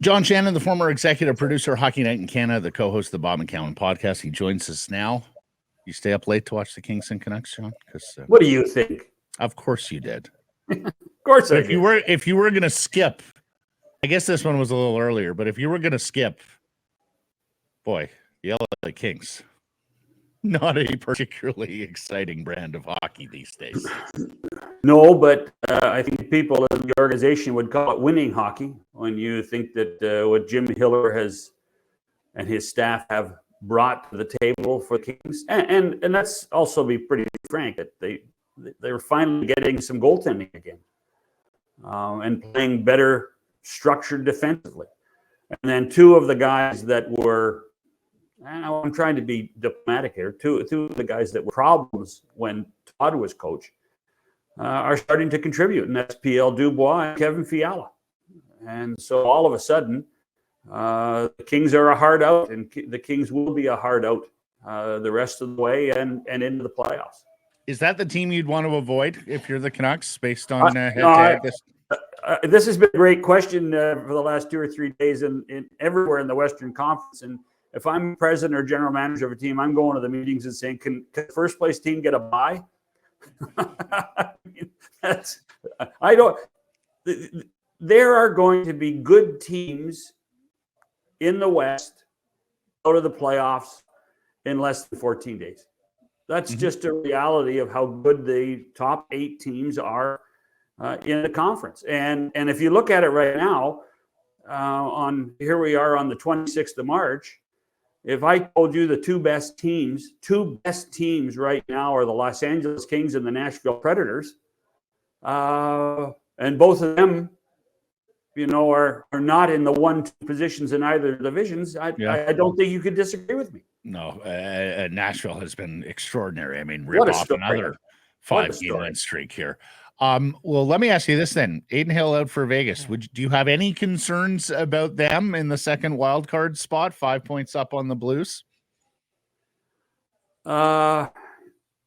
John Shannon, the former executive producer of Hockey Night in Canada, the co-host of the Bob McCown podcast. He joins us now. You stay up late to watch the Kings and Canucks, John? What do you think? Of course you did. Of course I did. If you were going to skip, I guess this one was a little earlier, but if you were going to skip, boy, the LA Kings, not a particularly exciting brand of hockey these days. No, but I think people in the organization would call it winning hockey when you think that what Jim Hiller has and his staff have brought to the table for the Kings. And let's also be pretty frank that they're finally getting some goaltending again and playing better structured defensively. And then two of the guys that were, I'm trying to be diplomatic here, two of the guys that were problems when Todd was coach are starting to contribute, and that's P.L. Dubois and Kevin Fiala. And so all of a sudden, the Kings are a hard out, and the Kings will be a hard out the rest of the way and into the playoffs. Is that the team you'd want to avoid if you're the Canucks, based on head-to-head? This has been a great question for the last 2 or 3 days in everywhere in the Western Conference. And if I'm president or general manager of a team, I'm going to the meetings and saying, can the first place team get a bye? There are going to be good teams in the West go to the playoffs in less than 14 days. That's just a reality of how good the top 8 teams are in the conference. And if you look at it right now, here we are on the 26th of March. If I told you the two best teams right now are the Los Angeles Kings and the Nashville Predators, and both of them, are not in the 1-2 positions in either divisions, I don't think you could disagree with me. No, Nashville has been extraordinary. I mean, rip off another 5-game win streak here. Well, let me ask you this then. Aiden Hill out for Vegas. Do you have any concerns about them in the second wild card spot, 5 points up on the Blues? I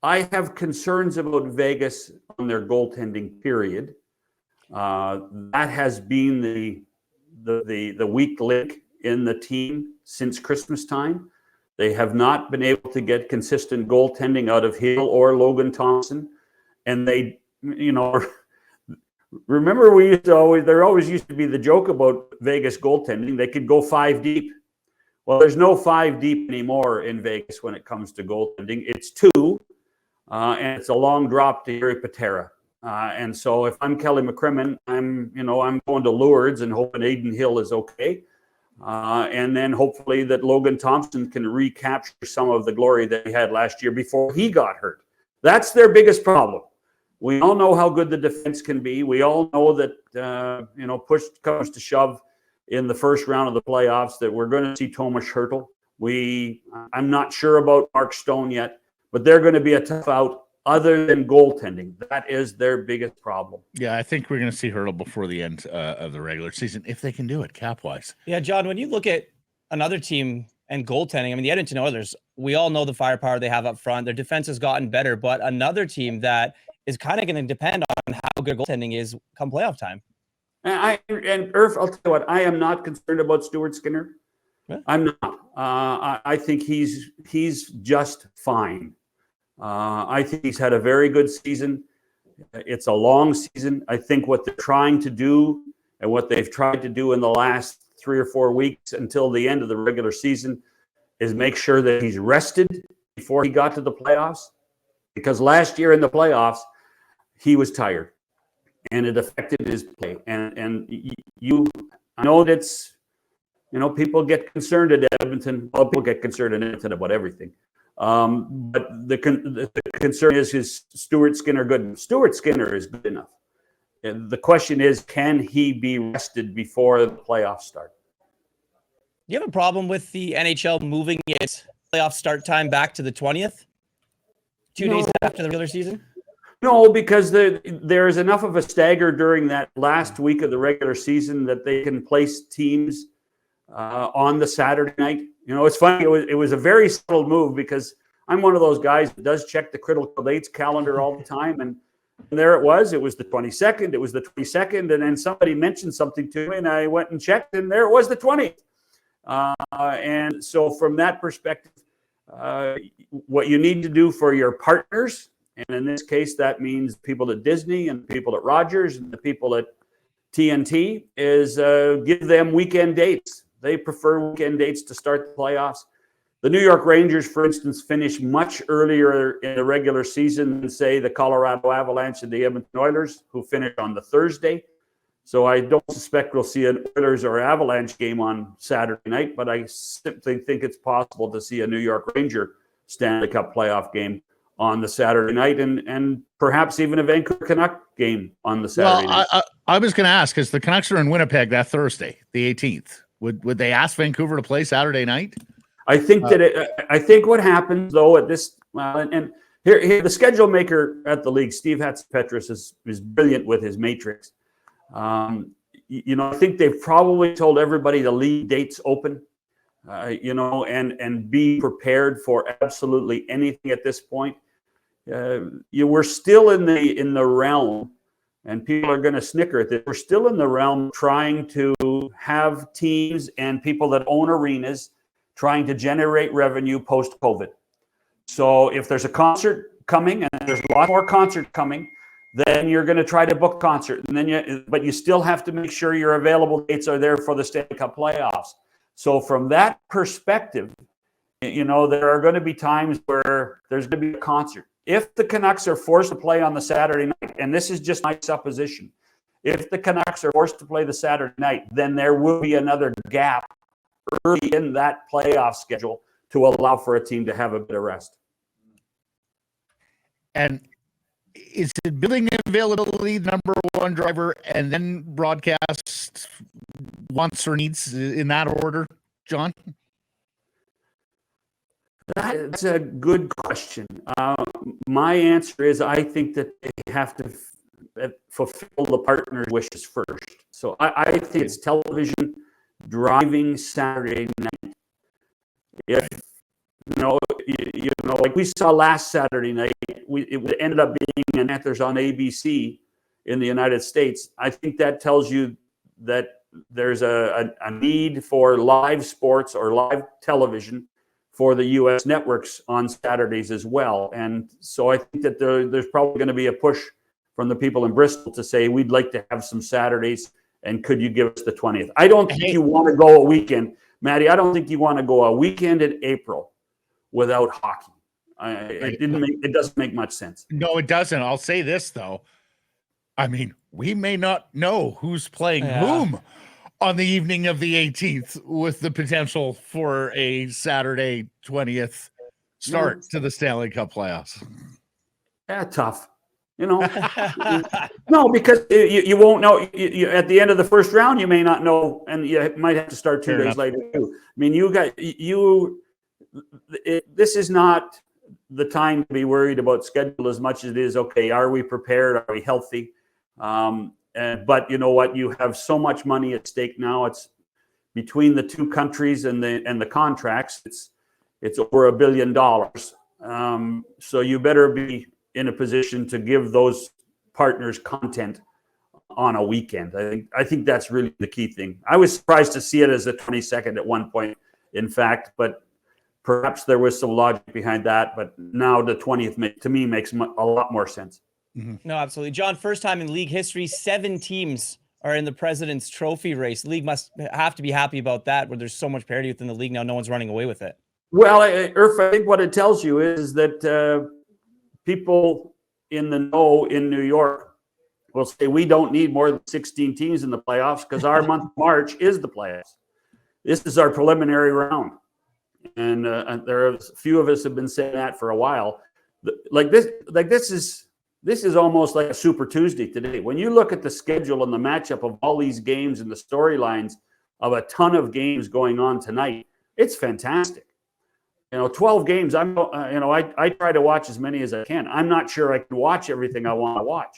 have concerns about Vegas on their goaltending period. That has been the weak link in the team since Christmas time. They have not been able to get consistent goaltending out of Hill or Logan Thompson, and they. Remember there always used to be the joke about Vegas goaltending. They could go 5 deep. Well, there's no 5 deep anymore in Vegas when it comes to goaltending. It's 2, and it's a long drop to Yuri Patera. And so if I'm Kelly McCrimmon, I'm going to Lourdes and hoping Aiden Hill is okay. And then hopefully that Logan Thompson can recapture some of the glory that he had last year before he got hurt. That's their biggest problem. We all know how good the defense can be. We all know that, push comes to shove in the first round of the playoffs that we're going to see Tomas Hertl. I'm not sure about Mark Stone yet, but they're going to be a tough out other than goaltending. That is their biggest problem. Yeah, I think we're going to see Hertl before the end of the regular season, if they can do it cap-wise. Yeah, John, when you look at another team and goaltending, I mean, the Edmonton Oilers, we all know the firepower they have up front. Their defense has gotten better, but another team that is kind of going to depend on how good goaltending is come playoff time. And Irf, I'll tell you what, I am not concerned about Stuart Skinner. Yeah. I'm not. I think he's just fine. I think he's had a very good season. It's a long season. I think what they're trying to do and what they've tried to do in the last 3 or 4 weeks until the end of the regular season is make sure that he's rested before he got to the playoffs. Because last year in the playoffs, he was tired, and it affected his play. And I know that's, people get concerned at Edmonton. Well, people get concerned in Edmonton about everything. But the concern is Stuart Skinner good? Stuart Skinner is good enough. And the question is, can he be rested before the playoffs start? Do you have a problem with the NHL moving its playoff start time back to the 20th? 2 days after the regular season? No, because there is enough of a stagger during that last week of the regular season that they can place teams on the Saturday night. It's funny. It was a very subtle move because I'm one of those guys that does check the critical dates calendar all the time. And there it was. It was the 22nd. It was the 22nd. And then somebody mentioned something to me, and I went and checked, and there it was, the 20th. And so from that perspective, what you need to do for your partners, and in this case, that means people at Disney and people at Rogers and the people at TNT, is give them weekend dates. They prefer weekend dates to start the playoffs. The New York Rangers, for instance, finished much earlier in the regular season than, say, the Colorado Avalanche and the Edmonton Oilers, who finished on the Thursday. So I don't suspect we'll see an Oilers or Avalanche game on Saturday night, but I simply think it's possible to see a New York Ranger Stanley Cup playoff game on the Saturday night, and perhaps even a Vancouver Canuck game on the Saturday night. I was going to ask, because the Canucks are in Winnipeg that Thursday, the 18th. Would they ask Vancouver to play Saturday night? I think I think what happens though at this, and here the schedule maker at the league, Steve Hatzenpetros, is brilliant with his matrix. I think they've probably told everybody to leave dates open, and be prepared for absolutely anything at this point. We're still in the realm, and people are going to snicker at this. We're still in the realm trying to have teams and people that own arenas trying to generate revenue post-COVID. So if there's a concert coming, and there's a lot more concert coming, then you're going to try to book concert, and then but you still have to make sure your available dates are there for the Stanley Cup playoffs. So from that perspective, there are going to be times where there's going to be a concert. If the Canucks are forced to play on the Saturday night, and this is just my supposition, if the Canucks are forced to play the Saturday night, then there will be another gap early in that playoff schedule to allow for a team to have a bit of rest. And is it building availability the number one driver, and then broadcast wants or needs in that order, John? That's a good question. My answer is I think that they have to fulfill the partner's wishes first. So I think it's television driving Saturday night. If like we saw last Saturday night, it ended up being an Panthers on ABC in the United States. I think that tells you that there's a need for live sports or live television for the U.S. networks on Saturdays as well. And so I think that there's probably going to be a push from the people in Bristol to say, we'd like to have some Saturdays, and could you give us the 20th? I don't think you want to go a weekend. Maddie, I don't think you want to go a weekend in April without hockey. It doesn't make much sense. No, it doesn't. I'll say this, though. I mean, we may not know who's playing whom on the evening of the 18th, with the potential for a Saturday 20th start to the Stanley Cup playoffs. Yeah, tough. No, because you won't know. At the end of the first round, you may not know, and you might have to start 2 days later too. I mean, this is not the time to be worried about schedule as much as it is, okay, are we prepared? Are we healthy? But you know what? You have so much money at stake now. It's between the two countries and the contracts. It's over $1 billion. So you better be in a position to give those partners content on a weekend. I think that's really the key thing. I was surprised to see it as the 22nd at one point, in fact, but perhaps there was some logic behind that. But now the 20th, to me, makes a lot more sense. No, absolutely. John, first time in league history, 7 teams are in the President's Trophy race. The league must have to be happy about that, where there's so much parity within the league now. No one's running away with it. Well, Irf, I think what it tells you is that people in the know in New York will say, we don't need more than 16 teams in the playoffs because our month March is the playoffs. This is our preliminary round. And there are a few of us have been saying that for a while. This is almost like a Super Tuesday today. When you look at the schedule and the matchup of all these games and the storylines of a ton of games going on tonight, it's fantastic. 12 games. I try to watch as many as I can. I'm not sure I can watch everything I want to watch.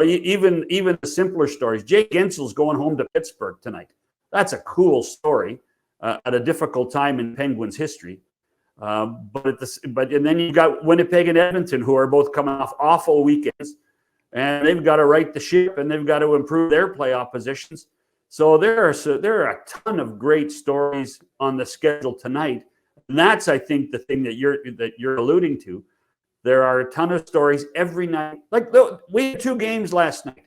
Even the simpler stories. Jake Gensel's going home to Pittsburgh tonight. That's a cool story at a difficult time in Penguins history. And then you got Winnipeg and Edmonton, who are both coming off awful weekends. and they've got to right the ship, and they've got to improve their playoff positions. So there are a ton of great stories on the schedule tonight, and that's, I think, the thing that you're alluding to. There are a ton of stories every night. Like we had 2 games last night.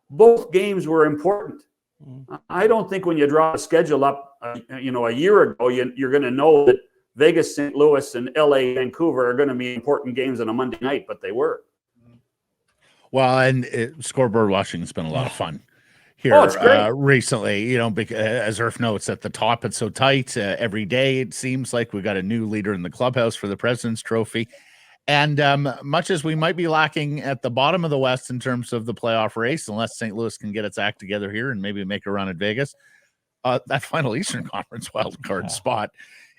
Both games were important. I don't think when you draw a schedule up, a year ago, you're going to know that Vegas, St. Louis, and LA, Vancouver are going to be important games on a Monday night, but they were. Well, and scoreboard watching has been a lot of fun here recently. Because, as Irf notes, at the top it's so tight. Every day it seems like we got a new leader in the clubhouse for the President's Trophy. And much as we might be lacking at the bottom of the West in terms of the playoff race, unless St. Louis can get its act together here and maybe make a run at Vegas, that final Eastern Conference wildcard spot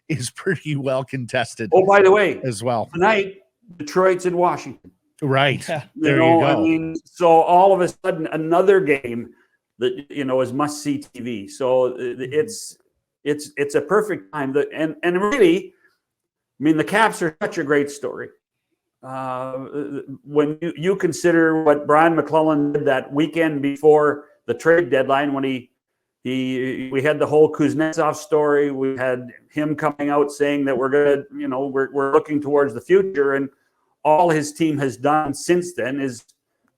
is pretty well contested. Oh, by the way, as well, tonight Detroit's in Washington. Right. Yeah. There you go. I mean, so all of a sudden another game that is must-see TV. So it's a perfect time. And really, I mean, the Caps are such a great story. When you consider what Brian McClellan did that weekend before the trade deadline, when we had the whole Kuznetsov story, we had him coming out saying that we're looking towards the future, and all his team has done since then is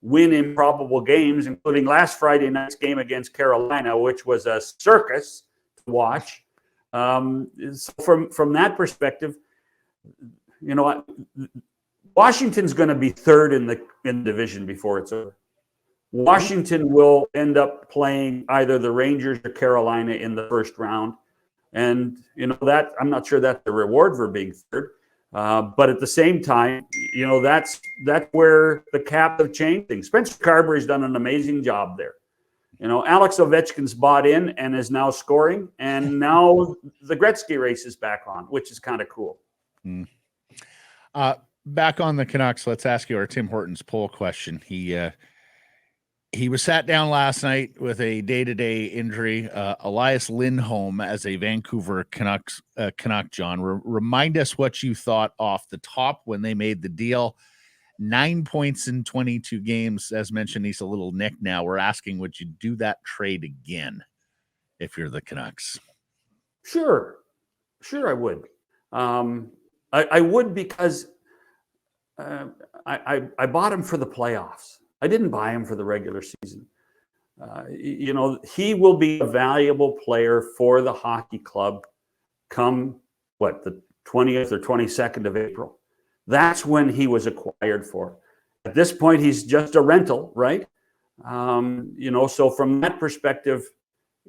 win improbable games, including last Friday night's game against Carolina, which was a circus to watch. So from that perspective, Washington's going to be third in the division before it's over. Washington will end up playing either the Rangers or Carolina in the first round, and that I'm not sure that's the reward for being third. But at the same time, that's where the Caps have changed things. Spencer Carberry's done an amazing job there. Alex Ovechkin's bought in and is now scoring, and now the Gretzky race is back on, which is kind of cool. Back on the Canucks, let's ask you our Tim Hortons poll question. He was sat down last night with a day-to-day injury. Elias Lindholm as a Vancouver Canuck, John. Remind us what you thought off the top when they made the deal. 9 points in 22 games. As mentioned, he's a little nicked now. We're asking, would you do that trade again if you're the Canucks? Sure, I would. I would because I bought him for the playoffs. I didn't buy him for the regular season. He will be a valuable player for the hockey club come, the 20th or 22nd of April. That's when he was acquired for. At this point, he's just a rental, right? So from that perspective,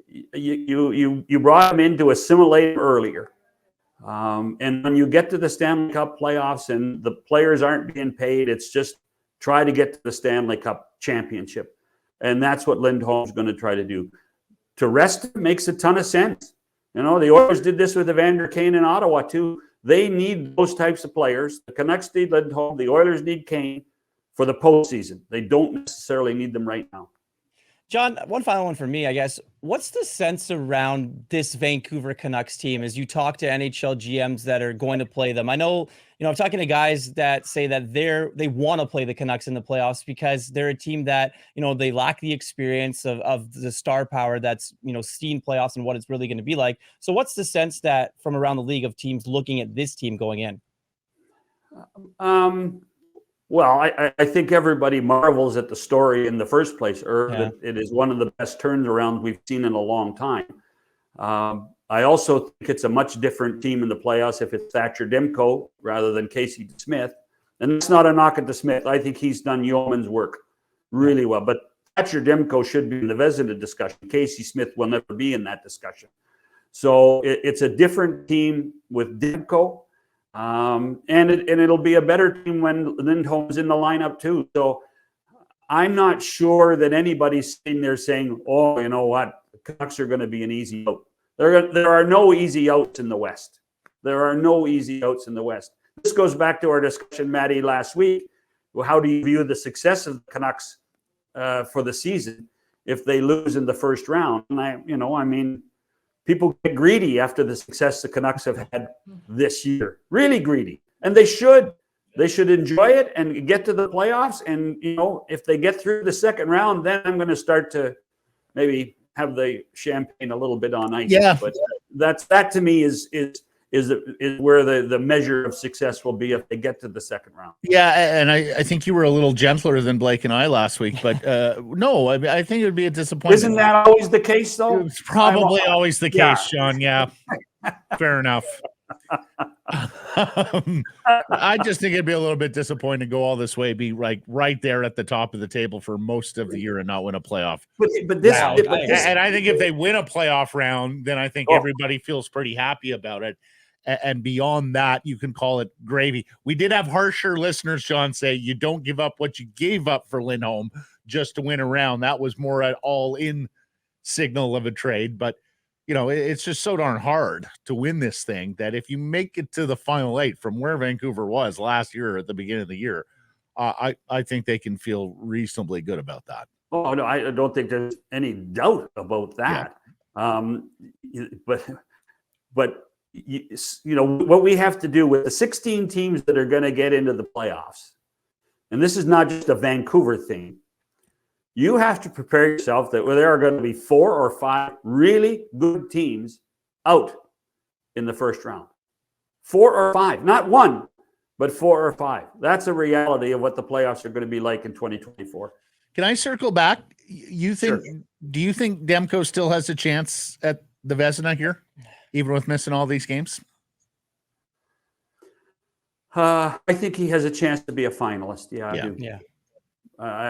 you brought him in to assimilate earlier. And when you get to the Stanley Cup playoffs and the players aren't being paid, it's just try to get to the Stanley Cup championship. And that's what Lindholm's going to try to do. To rest him makes a ton of sense. The Oilers did this with Evander Kane in Ottawa too. They need those types of players. The Canucks need Lindholm. The Oilers need Kane for the postseason. They don't necessarily need them right now. John, one final one for me, I guess. What's the sense around this Vancouver Canucks team as you talk to NHL GMs that are going to play them? I know, I'm talking to guys that say that they want to play the Canucks in the playoffs because they're a team that, they lack the experience of the star power that's, seen playoffs and what it's really going to be like. So what's the sense that from around the league of teams looking at this team going in? Well, I think everybody marvels at the story in the first place, that it is one of the best turnarounds we've seen in a long time. I also think it's a much different team in the playoffs if it's Thatcher Demko rather than Casey Smith. And it's not a knock at Smith. I think he's done yeoman's work really well. But Thatcher Demko should be in the Vezina discussion. Casey Smith will never be in that discussion. So it's a different team with Demko. And it'll be a better team when Lindholm's in the lineup too. So I'm not sure that anybody's sitting there saying, "Oh, you know what, the Canucks are going to be an easy out." There are no easy outs in the West. There are no easy outs in the West. This goes back to our discussion, Maddie, last week. Well, how do you view the success of the Canucks for the season if they lose in the first round? And people get greedy after the success the Canucks have had this year. Really greedy. And they should. They should enjoy it and get to the playoffs. And, if they get through the second round, then I'm going to start to maybe have the champagne a little bit on ice. Yeah. But that to me is where the measure of success will be if they get to the second round. Yeah, and I think you were a little gentler than Blake and I last week, but no, I think it would be a disappointment. Isn't that always the case, though? It's probably always the case, Sean. Yeah, fair enough. I just think it'd be a little bit disappointing to go all this way, be right there at the top of the table for most of the year and not win a playoff. But this, and I think if they win a playoff round, then I think everybody feels pretty happy about it. And beyond that, you can call it gravy. We did have harsher listeners, Sean, say you don't give up what you gave up for Lindholm just to win a round. That was more an all-in signal of a trade. But, it's just so darn hard to win this thing that if you make it to the final 8 from where Vancouver was last year at the beginning of the year, I think they can feel reasonably good about that. Oh, no, I don't think there's any doubt about that. Yeah. But what we have to do with the 16 teams that are going to get into the playoffs, and this is not just a Vancouver thing, you have to prepare yourself that there are going to be 4 or 5 really good teams out in the first round. 4 or 5, not 1, but 4 or 5. That's a reality of what the playoffs are going to be like in 2024. Can I circle back? You think? Sure. Do you think Demko still has a chance at the Vezina here, even with missing all these games? I think he has a chance to be a finalist. Yeah, I do. Yeah.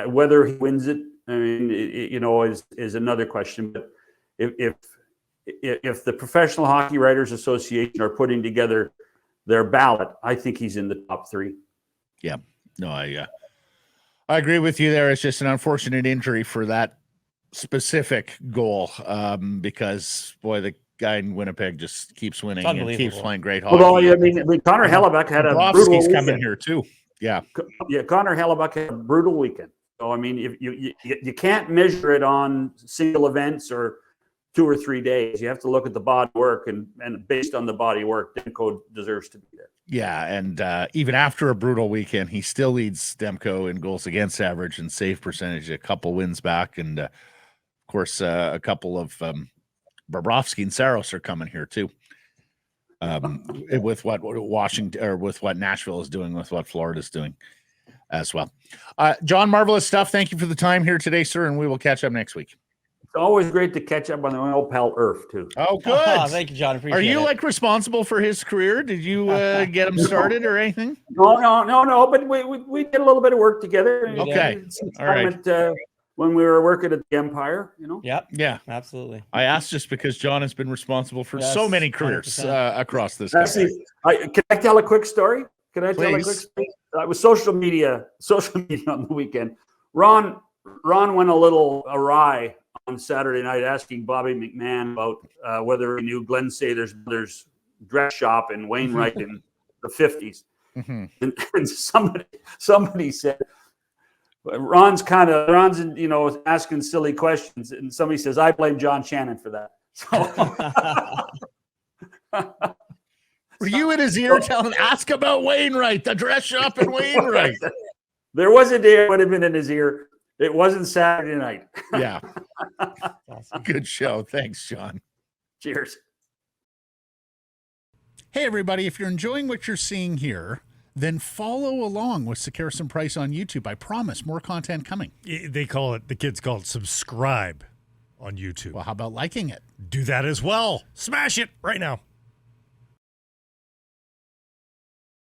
Whether he wins it, I mean, is another question. But if the Professional Hockey Writers Association are putting together their ballot, I think he's in the top 3. Yeah. No, I agree with you there. It's just an unfortunate injury for that specific goal, because boy, the guy in Winnipeg just keeps winning and keeps playing great hockey. Well, I mean, Connor Hellebuck had a brutal weekend. Coming here too. Yeah. Connor Hellebuck had a brutal weekend. So I mean, if you can't measure it on single events or 2 or 3 days. You have to look at the body work, and based on the body work, Demko deserves to be there. Yeah, and even after a brutal weekend, he still leads Demko in goals against average and save percentage, a couple wins back, and of course a couple of Bobrovsky and Saros are coming here too. With what Washington, or with what Nashville is doing, with what Florida is doing as well. John, marvelous stuff. Thank you for the time here today, sir, and we will catch up next week. It's always great to catch up on my old pal Irf too. Oh, good. Oh, thank you, John. Appreciate Are you it. like responsible for his career? Did you get him started or anything? No. But we did a little bit of work together. Okay. All right. When we were working at the Empire, Yep. Yeah. Absolutely. I asked just because John has been responsible for so many careers across this country. Can I tell a quick story? Please. It was social media on the weekend. Ron went a little awry on Saturday night asking Bobby McMahon about whether he knew Glenn Sather's mother's dress shop in Wainwright in the 50s. Mm-hmm. And somebody said, Ron's asking silly questions, and somebody says, I blame John Shannon for that. So were you in his ear telling, ask about Wainwright, the dress shop in Wainwright? There was a day it would have been in his ear. It wasn't Saturday night. Yeah. Awesome. Good show. Thanks, John. Cheers. Hey, everybody. If you're enjoying what you're seeing here, then follow along with Sekeres and Price on YouTube. I promise more content coming. The kids call it subscribe on YouTube. Well, how about liking it? Do that as well. Smash it right now.